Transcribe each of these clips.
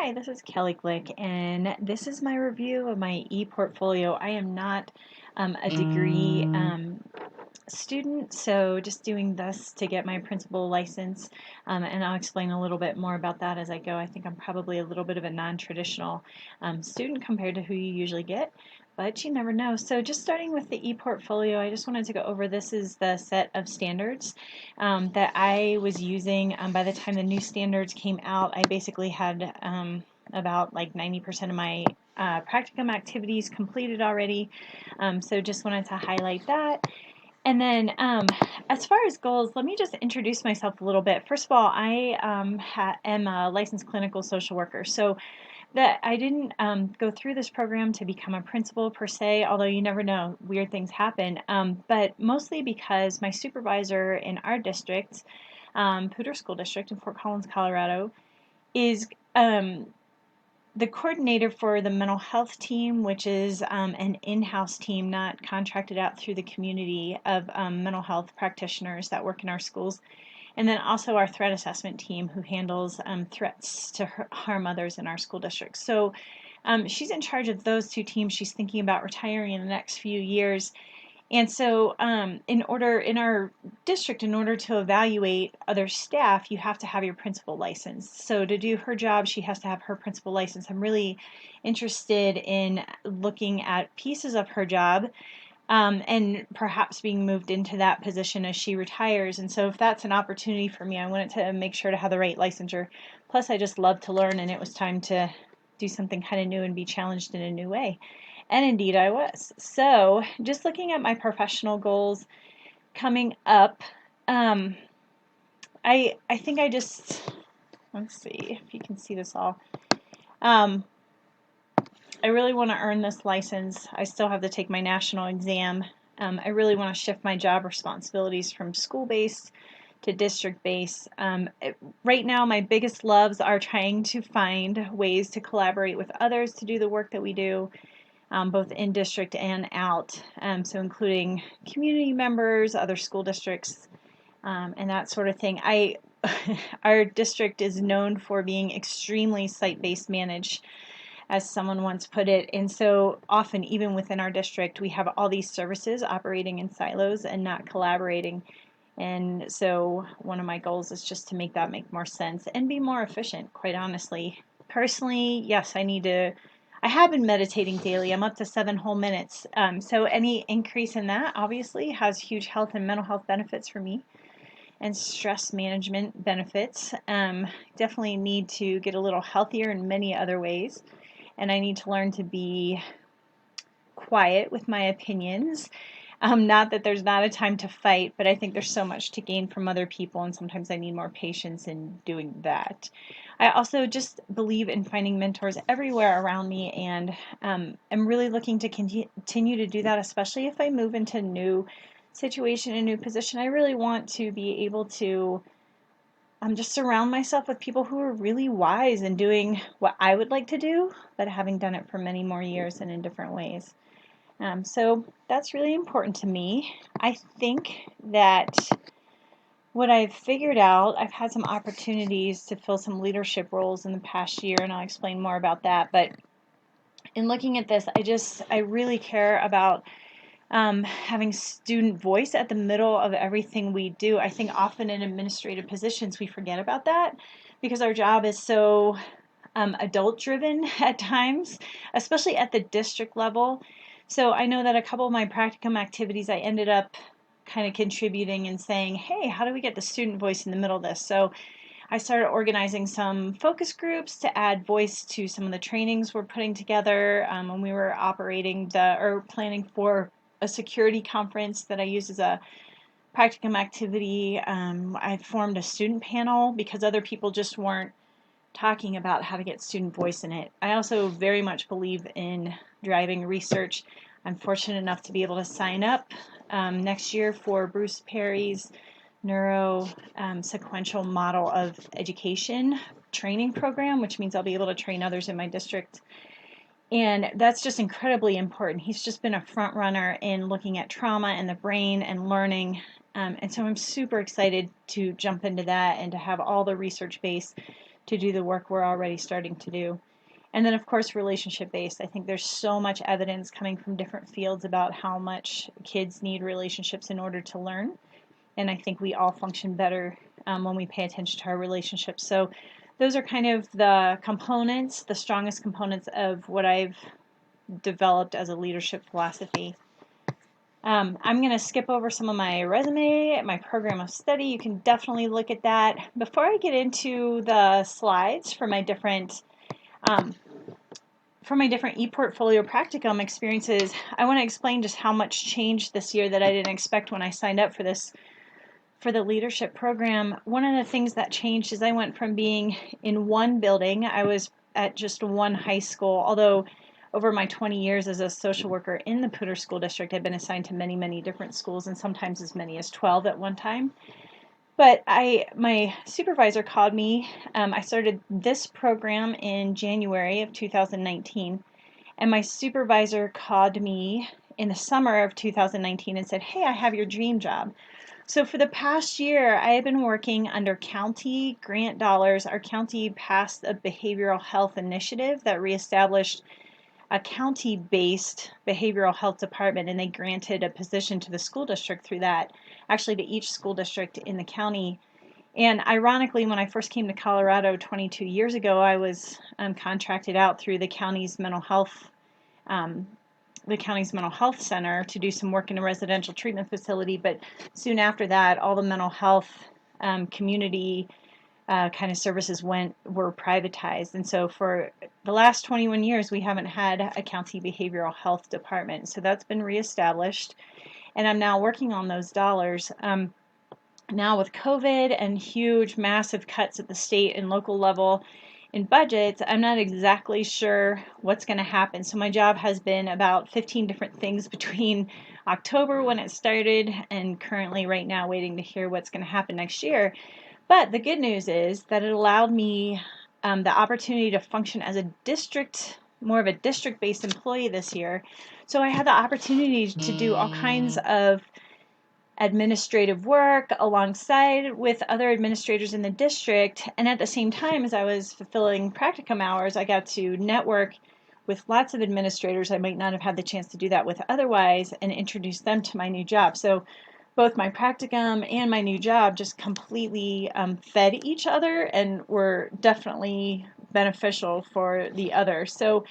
Hi, this is Kelly Glick, and this is my review of my ePortfolio. I am not a degree student, so just doing this to get my principal license, and I'll explain a little bit more about that as I go. I think I'm probably a little bit of a non-traditional student compared to who you usually get, but you never know. So just starting with the ePortfolio, I just wanted to go over this is the set of standards that I was using. By the time the new standards came out, I basically had about like 90% of my practicum activities completed already. So just wanted to highlight that. And then, as far as goals, let me just introduce myself a little bit. First of all, I am a licensed clinical social worker. So that I didn't go through this program to become a principal per se, although you never know, weird things happen. But mostly because my supervisor in our district, Poudre School District in Fort Collins, Colorado, is the coordinator for the mental health team, which is an in-house team, not contracted out through the community of mental health practitioners that work in our schools. And then also our threat assessment team who handles threats to harm others in our school district. So she's in charge of those two teams. She's thinking about retiring in the next few years. And so in our district, in order to evaluate other staff, you have to have your principal license. So to do her job, she has to have her principal license. I'm really interested in looking at pieces of her job and perhaps being moved into that position as she retires. And so if that's an opportunity for me, I wanted to make sure to have the right licensure. Plus, I just love to learn, and it was time to do something kind of new and be challenged in a new way. And indeed I was. So just looking at my professional goals coming up, I think I just, let's see if you can see this all. I really want to earn this license. I still have to take my national exam. I really want to shift my job responsibilities from school-based to district-based. Right now, my biggest loves are trying to find ways to collaborate with others to do the work that we do, both in district and out. So including community members, other school districts, and that sort of thing. Our district is known for being extremely site-based managed, as someone once put it. And so often, even within our district, we have all these services operating in silos and not collaborating. And so one of my goals is just to make that make more sense and be more efficient, quite honestly. Personally, yes, I have been meditating daily. I'm up to 7 whole minutes. So any increase in that obviously has huge health and mental health benefits for me and stress management benefits. Definitely need to get a little healthier in many other ways. And I need to learn to be quiet with my opinions. Not that there's not a time to fight, but I think there's so much to gain from other people, and sometimes I need more patience in doing that. I also just believe in finding mentors everywhere around me, and am really looking to continue to do that, especially if I move into a new situation, a new position. I really want to be able to just surround myself with people who are really wise and doing what I would like to do, but having done it for many more years and in different ways. So that's really important to me. I think that what I've figured out, I've had some opportunities to fill some leadership roles in the past year, and I'll explain more about that. But in looking at this, I really care about having student voice at the middle of everything we do. I think often in administrative positions we forget about that because our job is so adult driven at times, especially at the district level. So I know that a couple of my practicum activities I ended up kind of contributing and saying, hey, how do we get the student voice in the middle of this? So I started organizing some focus groups to add voice to some of the trainings we're putting together when we were planning for a security conference that I use as a practicum activity. I formed a student panel because other people just weren't talking about how to get student voice in it. I also very much believe in driving research. I'm fortunate enough to be able to sign up next year for Bruce Perry's neuro sequential model of education training program, which means I'll be able to train others in my district. And that's just incredibly important. He's just been a front runner in looking at trauma and the brain and learning. And so I'm super excited to jump into that and to have all the research base to do the work we're already starting to do. And then, of course, relationship-based. I think there's so much evidence coming from different fields about how much kids need relationships in order to learn. And I think we all function better when we pay attention to our relationships. So those are kind of the components, the strongest components of what I've developed as a leadership philosophy. I'm going to skip over some of my resume, my program of study. You can definitely look at that. Before I get into the slides for my different ePortfolio practicum experiences, I want to explain just how much changed this year that I didn't expect when I signed up for the leadership program. One of the things that changed is I went from being in one building. I was at just one high school, although over my 20 years as a social worker in the Poudre School District, I've been assigned to many, many different schools, and sometimes as many as 12 at one time. But my supervisor called me. I started this program in January of 2019, and my supervisor called me in the summer of 2019 and said, "Hey, I have your dream job." So for the past year, I have been working under county grant dollars. Our county passed a behavioral health initiative that reestablished a county-based behavioral health department, and they granted a position to the school district through that, actually to each school district in the county. And ironically, when I first came to Colorado 22 years ago, I was contracted out through the county's mental health center to do some work in a residential treatment facility. But soon after that, all the mental health community kind of services were privatized. And so for the last 21 years, we haven't had a county behavioral health department. So that's been reestablished. And I'm now working on those dollars. Now with COVID and huge, massive cuts at the state and local level in budgets, I'm not exactly sure what's going to happen. So my job has been about 15 different things between October when it started and currently right now waiting to hear what's going to happen next year. But the good news is that it allowed me the opportunity to function as more of a district-based employee this year. So I had the opportunity to do all kinds of administrative work alongside with other administrators in the district. And at the same time, as I was fulfilling practicum hours, I got to network with lots of administrators I might not have had the chance to do that with otherwise and introduce them to my new job. So both my practicum and my new job just completely fed each other and were definitely beneficial for the other. So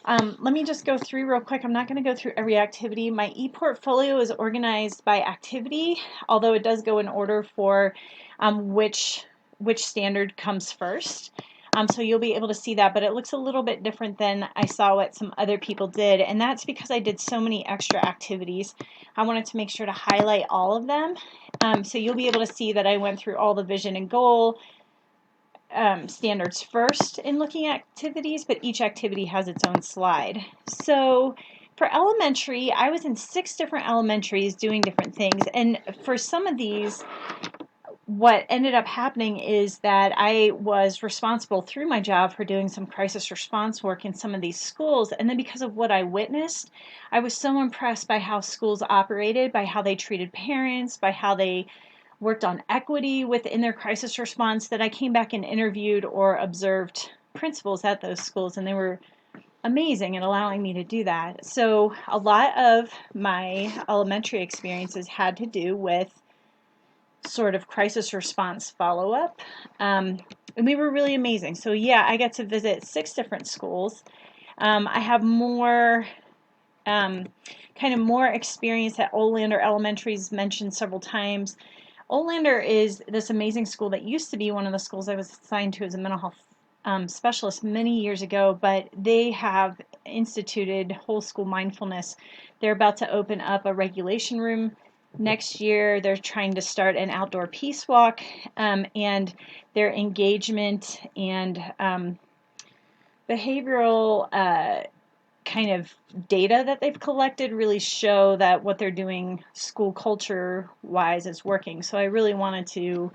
let me just go through real quick. I'm not going to go through every activity. My ePortfolio is organized by activity, although it does go in order for which standard comes first. So you'll be able to see that, but it looks a little bit different than I saw what some other people did, and that's because I did so many extra activities. I wanted to make sure to highlight all of them. So you'll be able to see that I went through all the vision and goal standards first in looking at activities, but each activity has its own slide. So for elementary, I was in 6 different elementaries doing different things, and for some of these, what ended up happening is that I was responsible through my job for doing some crisis response work in some of these schools. And then because of what I witnessed, I was so impressed by how schools operated, by how they treated parents, by how they worked on equity within their crisis response, that I came back and interviewed or observed principals at those schools, and they were amazing in allowing me to do that. So a lot of my elementary experiences had to do with sort of crisis response follow-up, and we were really amazing. So yeah, I got to visit 6 different schools. I have more more experience at Olander Elementary's mentioned several times. Olander is this amazing school that used to be one of the schools I was assigned to as a mental health specialist many years ago, but they have instituted whole school mindfulness. They're about to open up a regulation room next year. They're trying to start an outdoor peace walk, and their engagement and behavioral kind of data that they've collected really show that what they're doing school culture wise is working. So I really wanted to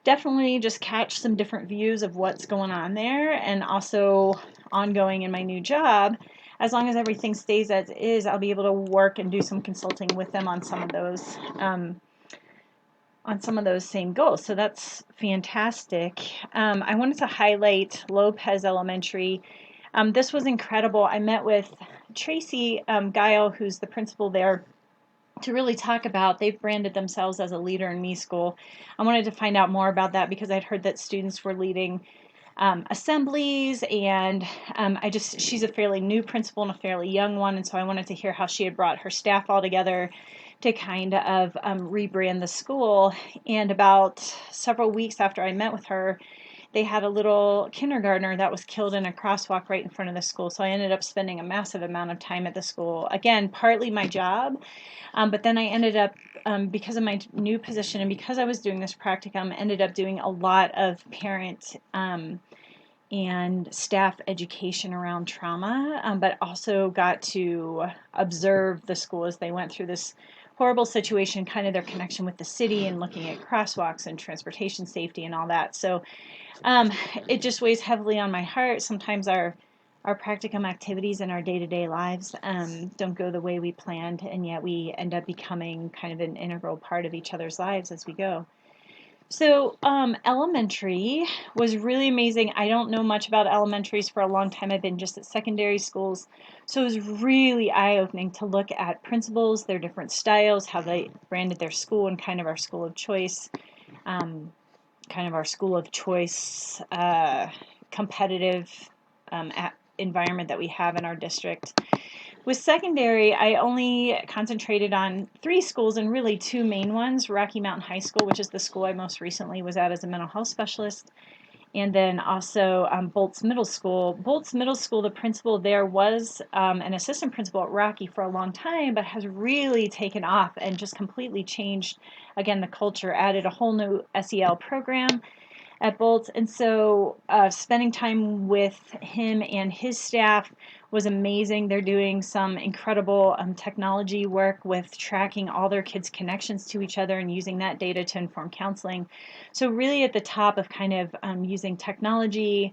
definitely just catch some different views of what's going on there, and also ongoing in my new job. As long as everything stays as is, I'll be able to work and do some consulting with them on some of those on some of those same goals. So that's fantastic. I wanted to highlight Lopez Elementary. This was incredible. I met with Tracy Guile, who's the principal there, to really talk about, they've branded themselves as a Leader in Me school. I wanted to find out more about that because I'd heard that students were leading assemblies, and she's a fairly new principal and a fairly young one, and so I wanted to hear how she had brought her staff all together to kind of rebrand the school. And about several weeks after I met with her, they had a little kindergartner that was killed in a crosswalk right in front of the school. So I ended up spending a massive amount of time at the school. Again, partly my job, but then I ended up, because of my new position and because I was doing this practicum, ended up doing a lot of parent and staff education around trauma, but also got to observe the school as they went through this horrible situation, kind of their connection with the city and looking at crosswalks and transportation safety and all that. So it just weighs heavily on my heart. Sometimes our practicum activities in our day-to-day lives don't go the way we planned, and yet we end up becoming kind of an integral part of each other's lives as we go. So elementary was really amazing. I don't know much about elementaries for a long time. I've been just at secondary schools. So it was really eye-opening to look at principals, their different styles, how they branded their school, and kind of our school of choice, competitive environment that we have in our district. With secondary, I only concentrated on 3 schools, and really 2 main ones: Rocky Mountain High School, which is the school I most recently was at as a mental health specialist, and then also Bolts Middle School. Bolts Middle School, the principal there was an assistant principal at Rocky for a long time, but has really taken off and just completely changed, again, the culture, added a whole new SEL program at Bolts. And so spending time with him and his staff was amazing. They're doing some incredible technology work with tracking all their kids' connections to each other and using that data to inform counseling. So really at the top of kind of using technology,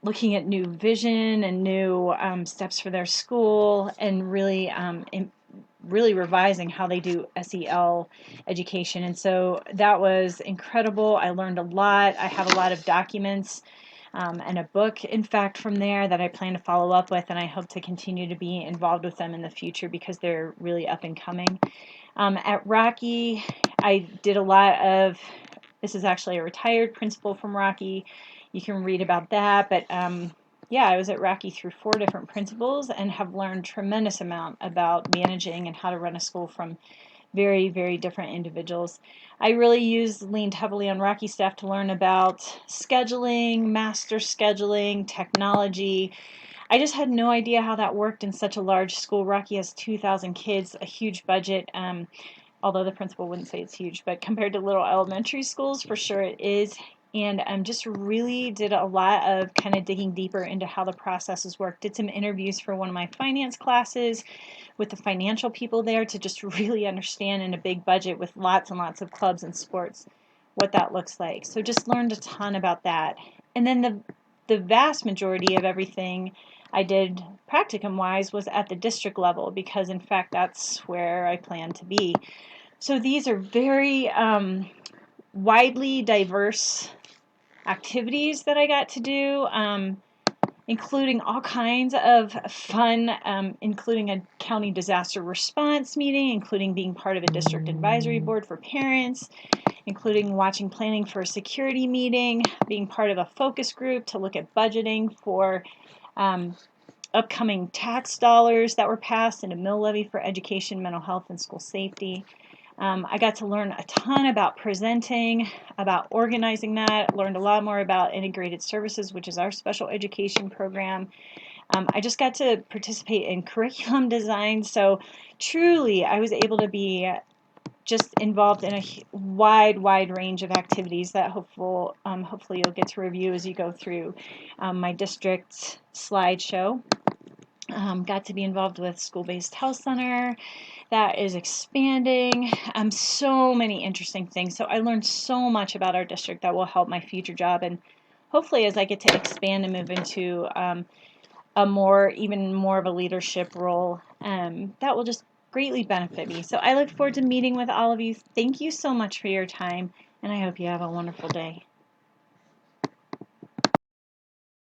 looking at new vision and new steps for their school, and really revising how they do SEL education. And so that was incredible. I learned a lot. I have a lot of documents and a book, in fact, from there that I plan to follow up with, and I hope to continue to be involved with them in the future because they're really up and coming. At Rocky, I did a lot of, this is actually a retired principal from Rocky. You can read about that, but yeah, I was at Rocky through 4 different principals and have learned tremendous amount about managing and how to run a school from very, very different individuals. I really leaned heavily on Rocky staff to learn about scheduling, master scheduling, technology. I just had no idea how that worked in such a large school. Rocky has 2,000 kids, a huge budget, although the principal wouldn't say it's huge, but compared to little elementary schools, for sure it is. And just really did a lot of kind of digging deeper into how the processes work. Did some interviews for one of my finance classes with the financial people there to just really understand, in a big budget with lots and lots of clubs and sports, what that looks like. So just learned a ton about that. And then the vast majority of everything I did practicum-wise was at the district level, because in fact that's where I plan to be. So these are very widely diverse activities that I got to do, including all kinds of fun, including a county disaster response meeting, including being part of a district advisory board for parents, including watching planning for a security meeting, being part of a focus group to look at budgeting for upcoming tax dollars that were passed and a mill levy for education, mental health, and school safety. I got to learn a ton about presenting, about organizing that, learned a lot more about integrated services, which is our special education program. I just got to participate in curriculum design, so truly I was able to be just involved in a wide range of activities that hopefully you'll get to review as you go through my district slideshow. Got to be involved with school-based health center that is expanding. So many interesting things. So I learned so much about our district that will help my future job, and hopefully as I get to expand and move into even more of a leadership role, that will just greatly benefit me. So I look forward to meeting with all of you. Thank you so much for your time, and I hope you have a wonderful day.